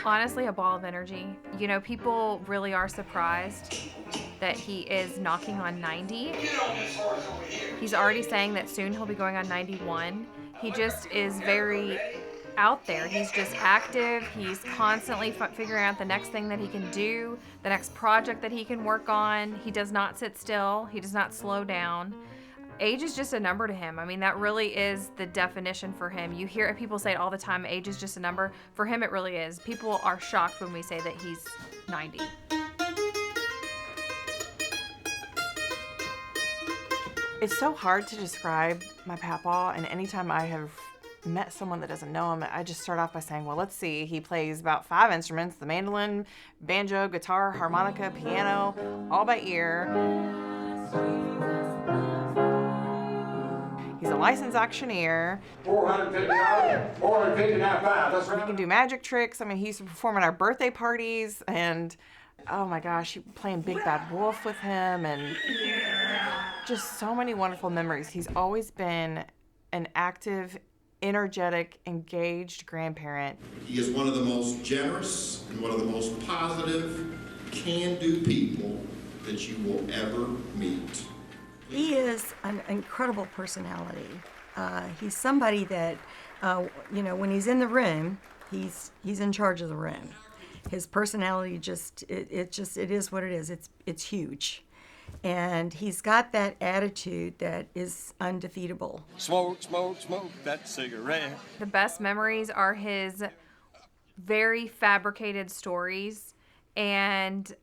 Honestly, a ball of energy. You know, people really are surprised that he is knocking on 90. He's already saying that soon he'll be going on 91. He just is very out there. He's just active. He's constantly figuring out the next thing that he can do, the next project that he can work on. He does not sit still. He does not slow down. Age is just a number to him. I mean, that really is the definition for him. You hear people say it all the time, age is just a number. For him, it really is. People are shocked when we say that he's 90. It's so hard to describe my papaw, and anytime I have met someone that doesn't know him, I just start off by saying, well, let's see, he plays about 5 instruments, the mandolin, banjo, guitar, harmonica, piano, all by ear. He's a licensed auctioneer. $450, $459. He can do magic tricks. I mean, he used to perform at our birthday parties, and oh my gosh, playing Big Bad Wolf with him, and just so many wonderful memories. He's always been an active, energetic, engaged grandparent. He is one of the most generous and one of the most positive, can-do people that you will ever meet. He is an incredible personality. He's somebody that, when he's in the room, he's in charge of the room. His personality it is what it is. It's huge. And he's got that attitude that is undefeatable. Smoke, smoke, smoke that cigarette. The best memories are his very fabricated stories and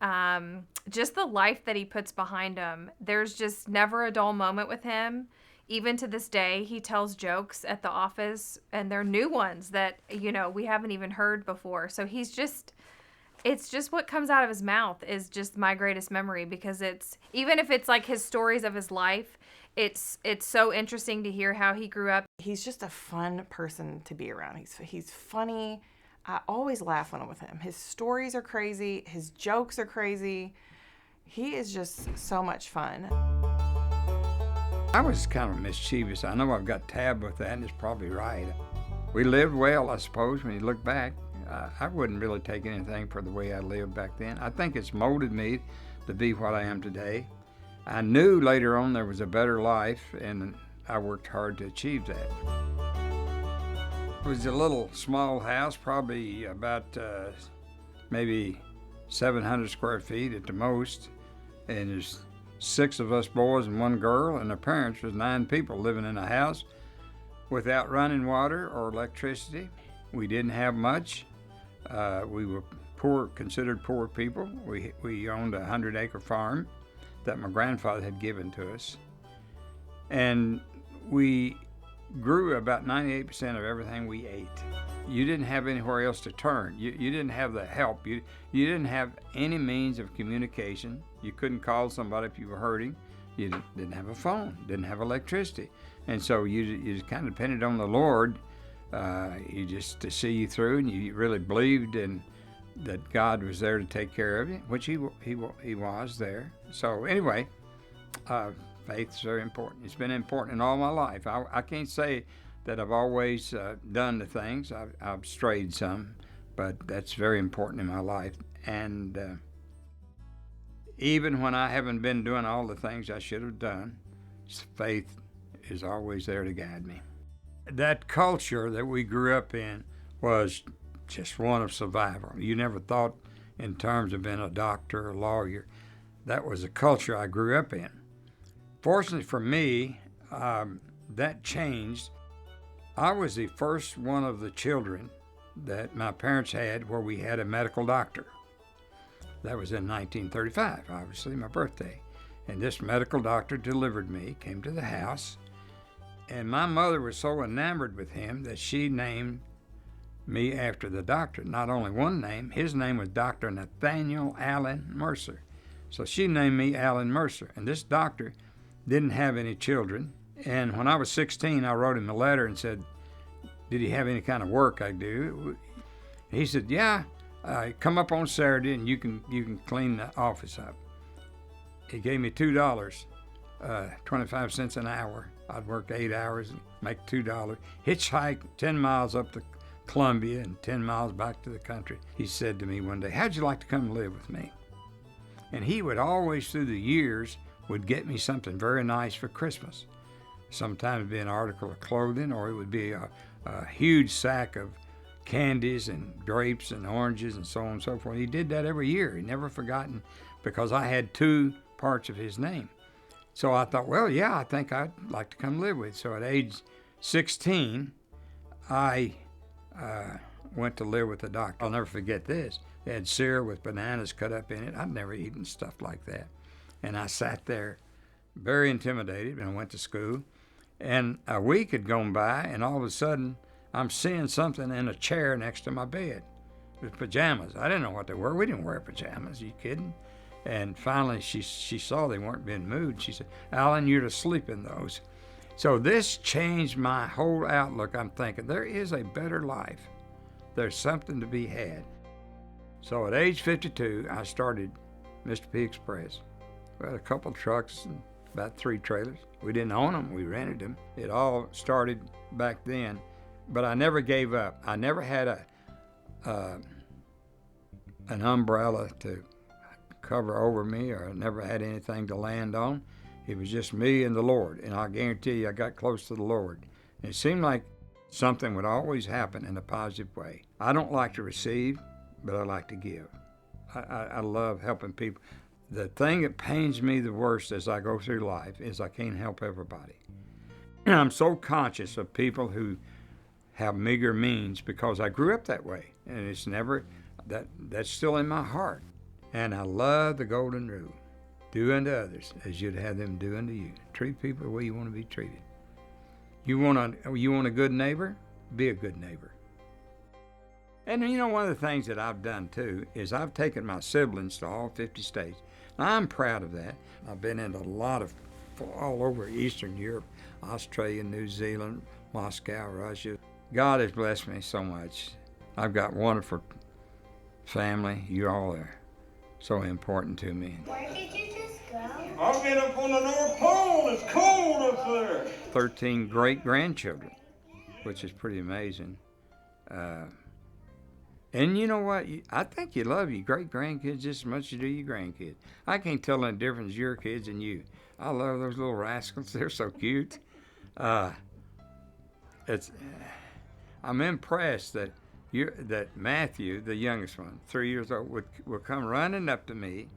just the life that he puts behind him. There's just never a dull moment with him. Even to this day, he tells jokes at the office, and they're new ones that, we haven't even heard before. So it's just what comes out of his mouth is just my greatest memory, because even if it's like his stories of his life, it's so interesting to hear how he grew up. He's just a fun person to be around. He's funny. I always laugh when I'm with him. His stories are crazy. His jokes are crazy. He is just so much fun. I was kind of mischievous. I know I've got tabbed with that, and it's probably right. We lived well, I suppose, when you look back. I wouldn't really take anything for the way I lived back then. I think it's molded me to be what I am today. I knew later on there was a better life, and I worked hard to achieve that. It was a little small house, probably about maybe 700 square feet at the most, and there's 6 of us boys and 1 girl, and our parents was 9 people living in a house without running water or electricity. We didn't have much. We were poor, considered poor people. We owned a 100-acre farm that my grandfather had given to us, and we grew about 98% of everything we ate. You didn't have anywhere else to turn. You didn't have the help. You didn't have any means of communication. You couldn't call somebody if you were hurting. You didn't have a phone, didn't have electricity. And so you just kind of depended on the Lord to see you through, and you really believed in that God was there to take care of you, which he was there. So anyway, faith is very important. It's been important in all my life. I can't say that I've always done the things. I've strayed some, but that's very important in my life. And even when I haven't been doing all the things I should have done, faith is always there to guide me. That culture that we grew up in was just one of survival. You never thought in terms of being a doctor or lawyer. That was a culture I grew up in. Fortunately for me, that changed. I was the first one of the children that my parents had where we had a medical doctor. That was in 1935, obviously, my birthday. And this medical doctor delivered me, came to the house, and my mother was so enamored with him that she named me after the doctor. Not only one name, his name was Dr. Nathaniel Allan Mercer. So she named me Allan Mercer. And this doctor didn't have any children. And when I was 16, I wrote him a letter and said, did he have any kind of work I do? He said, yeah, come up on Saturday and you can clean the office up. He gave me $2 25 cents an hour. I'd work 8 hours and make $2. Hitchhike 10 miles up to Columbia and 10 miles back to the country. He said to me one day, how'd you like to come live with me? And he would always, through the years, would get me something very nice for Christmas. Sometimes it'd be an article of clothing, or it would be a huge sack of candies and grapes and oranges and so on and so forth. He did that every year. He never forgotten, because I had 2 parts of his name. So I thought, well, yeah, I think I'd like to come live with you. So at age 16, I went to live with the doctor. I'll never forget this. They had cereal with bananas cut up in it. I'd never eaten stuff like that. And I sat there very intimidated, and I went to school. And a week had gone by, and all of a sudden, I'm seeing something in a chair next to my bed with pajamas. I didn't know what they were. We didn't wear pajamas. Are you kidding? And finally, she saw they weren't being moved. She said, Allan, you're to sleep in those. So this changed my whole outlook. I'm thinking, there is a better life. There's something to be had. So at age 52, I started Mr. P Express. We had a couple trucks and about 3 trailers. We didn't own them, we rented them. It all started back then, but I never gave up. I never had an umbrella to cover over me, or I never had anything to land on. It was just me and the Lord, and I guarantee you I got close to the Lord. And it seemed like something would always happen in a positive way. I don't like to receive, but I like to give. I love helping people. The thing that pains me the worst as I go through life is I can't help everybody. And I'm so conscious of people who have meager means, because I grew up that way, and it's never, that's still in my heart. And I love the golden rule. Do unto others as you'd have them do unto you. Treat people the way you want to be treated. You want a good neighbor? Be a good neighbor. And you know, one of the things that I've done too is I've taken my siblings to all 50 states. I'm proud of that. I've been in a lot of, all over Eastern Europe, Australia, New Zealand, Moscow, Russia. God has blessed me so much. I've got wonderful family. You all are so important to me. Where did you just go? I'll get up on the North Pole. It's cold up there. 13 great-grandchildren, which is pretty amazing. And you know what? I think you love your great-grandkids just as much as you do your grandkids. I can't tell any difference your kids and you. I love those little rascals. They're so cute. I'm impressed that Matthew, the youngest one, 3 years old, would come running up to me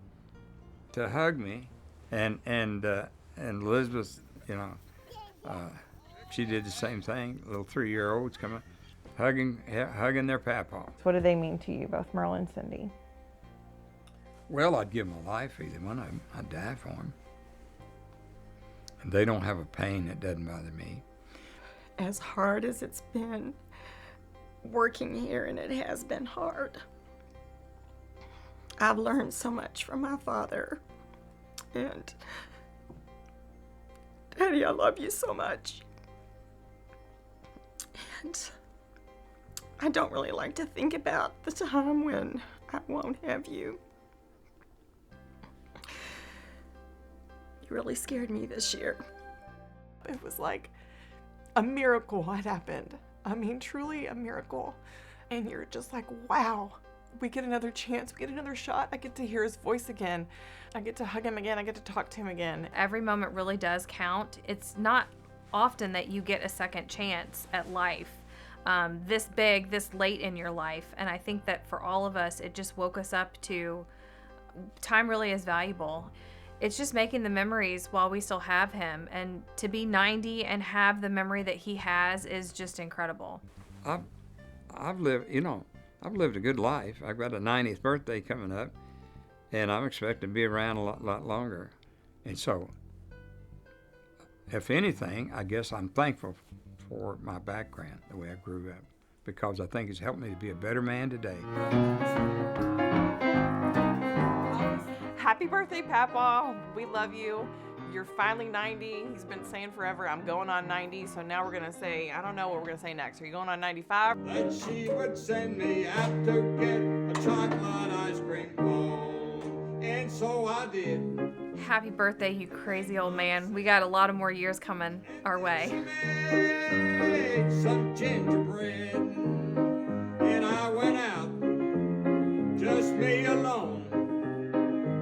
to hug me, and Elizabeth, you know, she did the same thing. Little 3-year-olds come up, hugging their papaw. What do they mean to you, both Merle and Cindy? Well, I'd give them a life, either one of them. I'd die for them. And they don't have a pain that doesn't bother me. As hard as it's been working here, and it has been hard, I've learned so much from my father. And Daddy, I love you so much. And I don't really like to think about the time when I won't have you. You really scared me this year. It was like a miracle had happened. I mean, truly a miracle. And you're just like, wow, we get another chance, we get another shot. I get to hear his voice again. I get to hug him again. I get to talk to him again. Every moment really does count. It's not often that you get a second chance at life, this big, this late in your life. And I think that for all of us, it just woke us up to time really is valuable. It's just making the memories while we still have him, and to be 90 and have the memory that he has is just incredible. I've lived a good life. I've got a 90th birthday coming up, and I'm expecting to be around a lot longer. And so, if anything, I guess I'm thankful for my background, the way I grew up, because I think it's helped me to be a better man today. Happy birthday, Papaw. We love you. You're finally 90. He's been saying forever, I'm going on 90. So now we're going to say, I don't know what we're going to say next. Are you going on 95? Then she would send me out to get a chocolate ice cream cone. And so I did. Happy birthday, you crazy old man. We got a lot of more years coming our way. Made some gingerbread, and I went out, just me alone,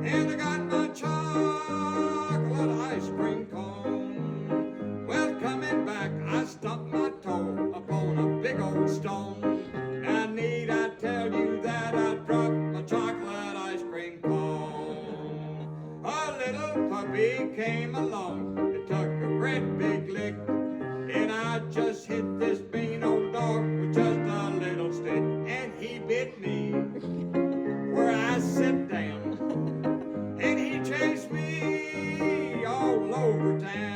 and I got my chocolate ice cream cone. Well, coming back, I stumped my toe upon a big old stone. Now need I tell you that I dropped my chocolate ice cream cone? A little puppy came along and took a great big lick, and I just hit this mean old dog with just a little stick, and he bit me where I sit down, and he chased me all over town.